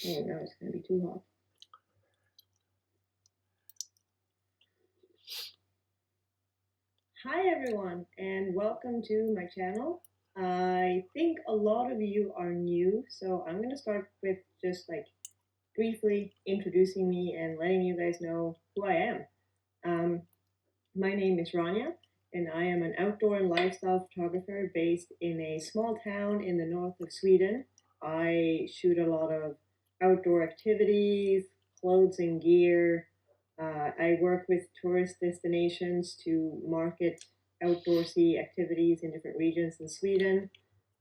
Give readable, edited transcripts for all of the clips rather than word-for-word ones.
Oh no, it's going to be too hot. Hi everyone, and welcome to my channel. I think a lot of you are new, so I'm going to start with just briefly introducing me and letting you guys know who I am. My name is Rania, and I am an outdoor and lifestyle photographer based in a small town in the north of Sweden. I shoot a lot of outdoor activities, clothes and gear. I work with tourist destinations to market outdoorsy activities in different regions in Sweden.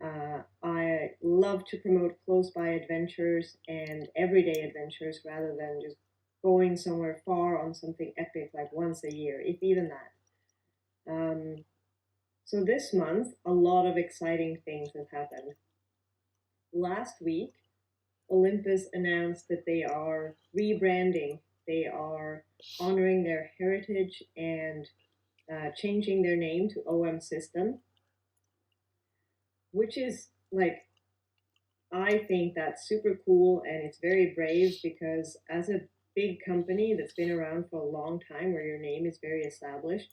I love to promote close by adventures and everyday adventures rather than just going somewhere far on something epic like once a year, if even that. So this month, a lot of exciting things have happened. Last week, Olympus announced that they are rebranding. They are honoring their heritage and changing their name to OMSystem, which is I think that's super cool and it's very brave because as a big company that's been around for a long time where your name is very established,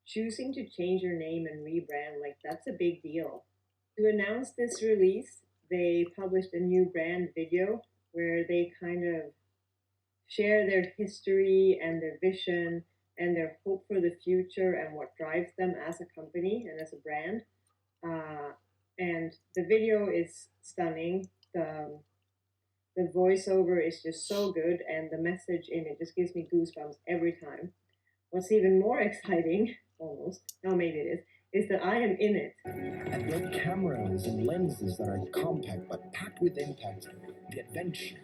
choosing to change your name and rebrand, that's a big deal. To announce this release, they published a new brand video where they kind of share their history and their vision and their hope for the future and what drives them as a company and as a brand. And the video is stunning. The voiceover is just so good, and the message in it just gives me goosebumps every time. What's even more exciting, almost, no, maybe it is that I am in it. And with cameras and lenses that are compact but packed with impact, the adventure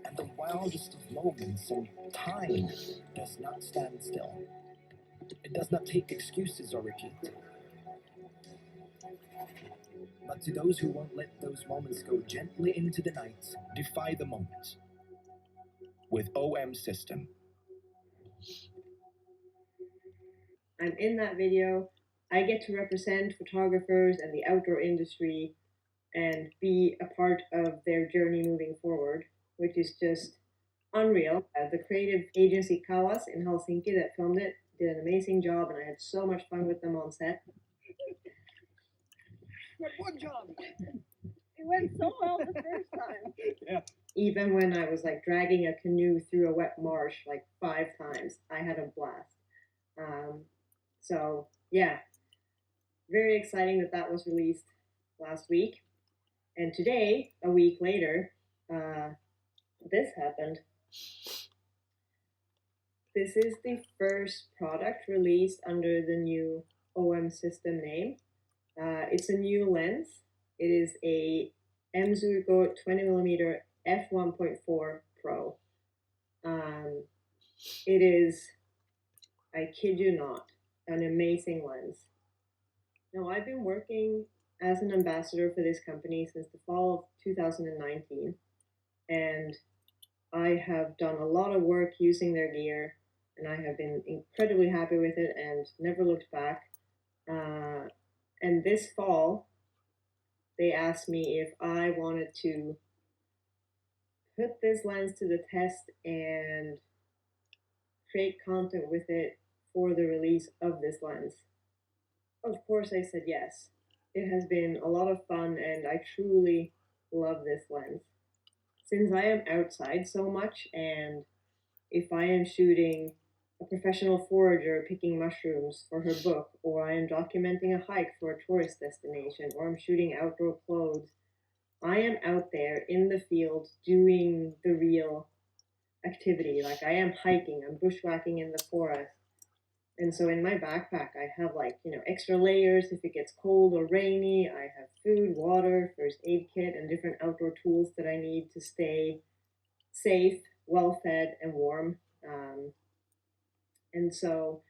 and the wildest of moments, and time does not stand still. It does not take excuses or repeat. But to those who won't let those moments go gently into the night, defy the moment with OMSystem. I'm in that video. I get to represent photographers and the outdoor industry and be a part of their journey moving forward, which is just unreal. The creative agency Kawas in Helsinki that filmed it did an amazing job, and I had so much fun with them on set. One job. It went so well the first time. Yeah. Even when I was dragging a canoe through a wet marsh 5 times, I had a blast. So yeah, very exciting that that was released last week. And today, a week later, this happened. This is the first product released under the new OMSystem name. It's a new lens. It is a Mzuiko 20mm f1.4 Pro. It is, I kid you not, an amazing lens. Now, I've been working as an ambassador for this company since the fall of 2019, and I have done a lot of work using their gear, and I have been incredibly happy with it and never looked back. And this fall, they asked me if I wanted to put this lens to the test and create content with it for the release of this lens. Of course, I said yes. It has been a lot of fun, and I truly love this lens. Since I am outside so much, and if I am shooting a professional forager picking mushrooms for her book, or I am documenting a hike for a tourist destination, or I'm shooting outdoor clothes, I am out there in the field doing the real activity. I am hiking, I'm bushwhacking in the forest. And so in my backpack, I have extra layers if it gets cold or rainy. I have food, water, first aid kit, and different outdoor tools that I need to stay safe, well fed, and warm. And so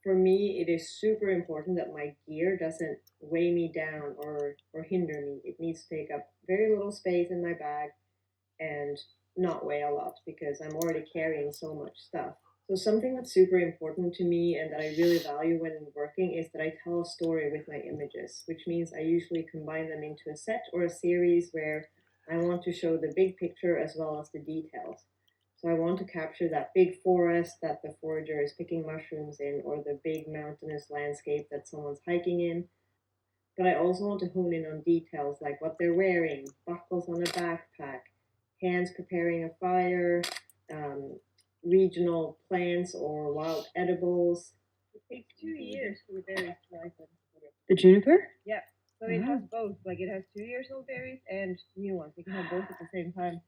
for me, it is super important that my gear doesn't weigh me down or hinder me. It needs to take up very little space in my bag and not weigh a lot because I'm already carrying so much stuff. So something that's super important to me and that I really value when working is that I tell a story with my images, which means I usually combine them into a set or a series where I want to show the big picture as well as the details. So I want to capture that big forest that the forager is picking mushrooms in, or the big mountainous landscape that someone's hiking in. But I also want to hone in on details like what they're wearing, buckles on a backpack, hands preparing a fire, regional plants or wild edibles. It takes 2 years for the berries to ripen. The juniper? Yeah. So it has both. Like it has 2 years old berries and new ones. You can have both at the same time.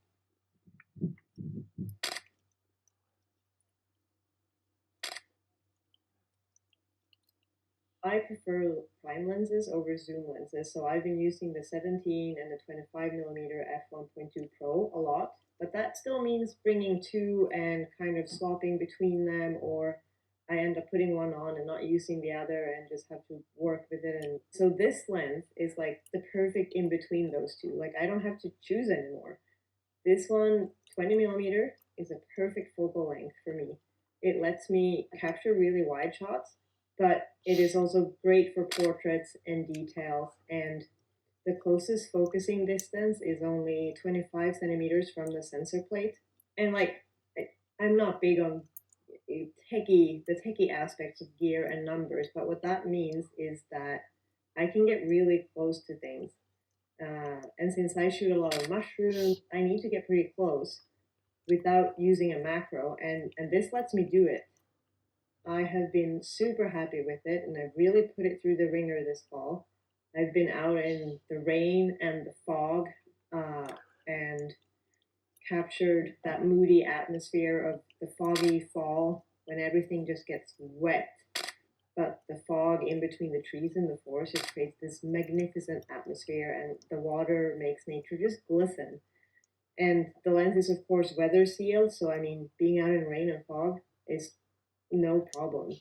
I prefer prime lenses over zoom lenses, so I've been using the 17 and the 25mm f1.2 Pro a lot, but that still means bringing two and kind of swapping between them, or I end up putting one on and not using the other and just have to work with it. And so this lens is like the perfect in between those two. Like I don't have to choose anymore. This one, 20mm, is a perfect focal length for me. It lets me capture really wide shots, but it is also great for portraits and details. And the closest focusing distance is only 25 centimeters from the sensor plate. And like, I'm not big on the techie aspects of gear and numbers, but what that means is that I can get really close to things. And since I shoot a lot of mushrooms, I need to get pretty close without using a macro, and this lets me do it. I have been super happy with it, and I've really put it through the ringer this fall. I've been out in the rain and the fog, and captured that moody atmosphere of the foggy fall when everything just gets wet. But the fog in between the trees in the forest just creates this magnificent atmosphere, and the water makes nature just glisten. And the lens is, of course, weather sealed, so I mean, being out in rain and fog is no problem.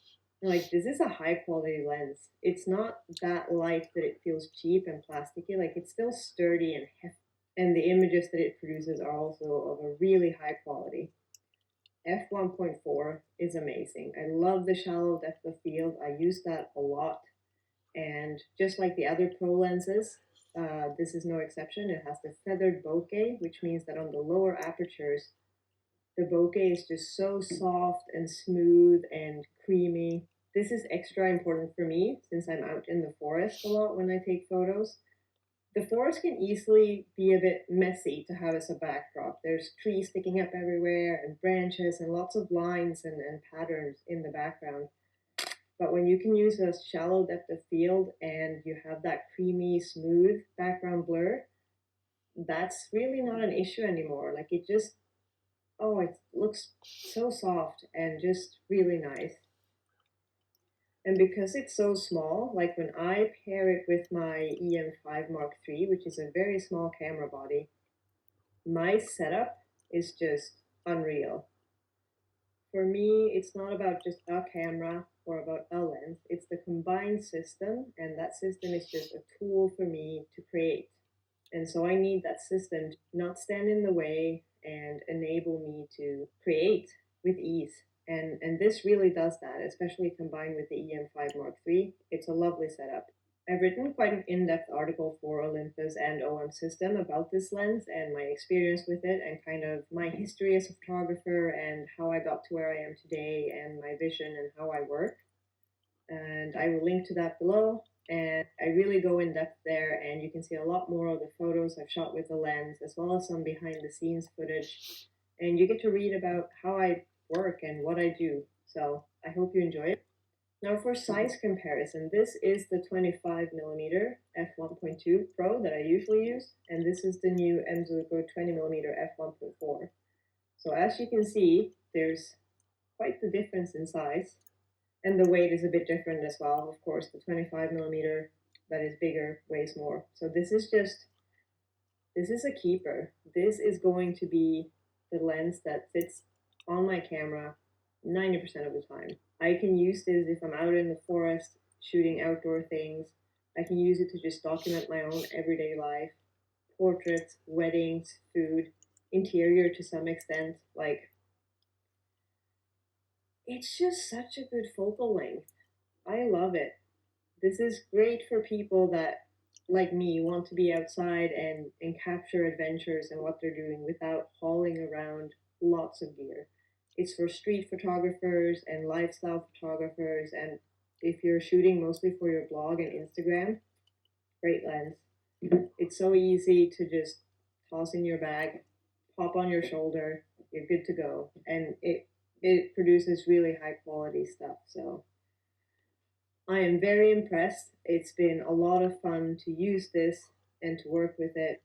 Like, this is a high quality lens. It's not that light that it feels cheap and plasticky, like, it's still sturdy and hefty. And the images that it produces are also of a really high quality. f1.4 is amazing. I love the shallow depth of field. I use that a lot. And just like the other Pro lenses, this is no exception. It has the feathered bokeh, which means that on the lower apertures, the bokeh is just so soft and smooth and creamy. This is extra important for me since I'm out in the forest a lot when I take photos. The forest can easily be a bit messy to have as a backdrop. There's trees sticking up everywhere and branches and lots of lines and patterns in the background. But when you can use a shallow depth of field and you have that creamy, smooth background blur, that's really not an issue anymore. Like it just, oh, it looks so soft and just really nice. And because it's so small, like when I pair it with my EM5 Mark III, which is a very small camera body, my setup is just unreal. For me, it's not about just a camera or about a lens, it's the combined system, and that system is just a tool for me to create. And so I need that system to not stand in the way and enable me to create with ease. And this really does that, especially combined with the EM5 Mark III. It's a lovely setup. I've written quite an in-depth article for Olympus and OMSystem about this lens and my experience with it and kind of my history as a photographer and how I got to where I am today and my vision and how I work. And I will link to that below. And I really go in depth there, and you can see a lot more of the photos I've shot with the lens, as well as some behind the scenes footage. And you get to read about how I work and what I do. So I hope you enjoy it. Now for size comparison, this is the 25mm f1.2 Pro that I usually use, and this is the new Mzuko 20mm f1.4. So as you can see, there's quite the difference in size. And the weight is a bit different as well. Of course, the 25mm that is bigger weighs more. So this is a keeper. This is going to be the lens that sits on my camera 90% of the time. I can use this if I'm out in the forest shooting outdoor things. I can use it to just document my own everyday life, portraits, weddings, food, interior to some extent. Like, it's just such a good focal length. I love it. This is great for people that like me, want to be outside and capture adventures and what they're doing without hauling around lots of gear. It's for street photographers and lifestyle photographers, and if you're shooting mostly for your blog and Instagram, great lens. It's so easy to just toss in your bag, pop on your shoulder, you're good to go, and it produces really high quality stuff. So I am very impressed. It's been a lot of fun to use this and to work with it.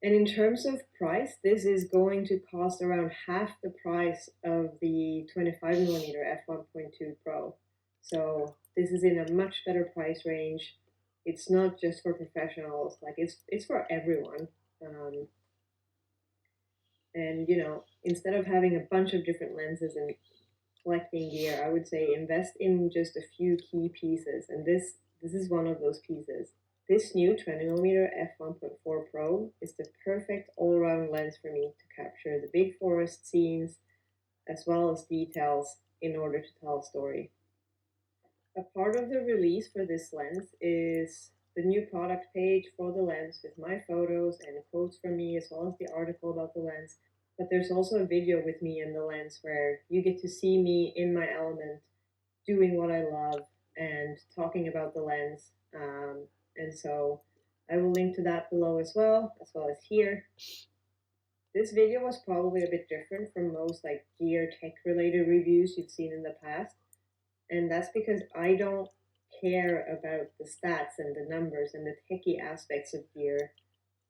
And in terms of price, this is going to cost around half the price of the 25mm f1.2 Pro. So this is in a much better price range. It's not just for professionals, like it's for everyone. Um, and instead of having a bunch of different lenses and collecting gear, I would say invest in just a few key pieces, and this is one of those pieces. This new 20mm f1.4 Pro is the perfect all-around lens for me to capture the big forest scenes as well as details in order to tell a story. A part of the release for this lens is the new product page for the lens with my photos and quotes from me as well as the article about the lens. But there's also a video with me and the lens where you get to see me in my element doing what I love and talking about the lens. And so I will link to that below as well as here. This video was probably a bit different from most like gear tech related reviews you've seen in the past. And that's because I don't care about the stats and the numbers and the techie aspects of gear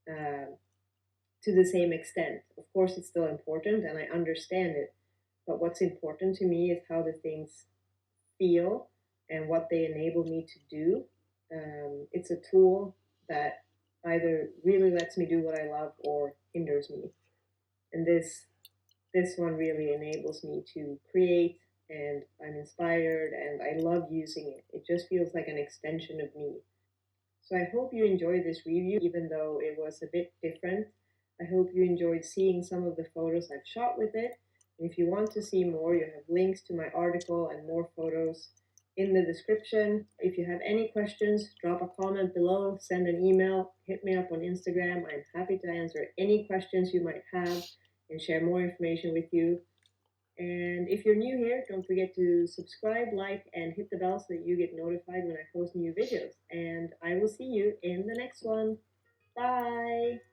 to the same extent. Of course, it's still important and I understand it. But what's important to me is how the things feel and what they enable me to do. It's a tool that either really lets me do what I love or hinders me. And this one really enables me to create, and I'm inspired and I love using it. It just feels like an extension of me. So I hope you enjoyed this review, even though it was a bit different. I hope you enjoyed seeing some of the photos I've shot with it. And if you want to see more, you have links to my article and more photos in the description. If you have any questions, drop a comment below, send an email, hit me up on Instagram. I'm happy to answer any questions you might have and share more information with you. And if you're new here, don't forget to subscribe, like, and hit the bell so that you get notified when I post new videos. And I will see you in the next one. Bye!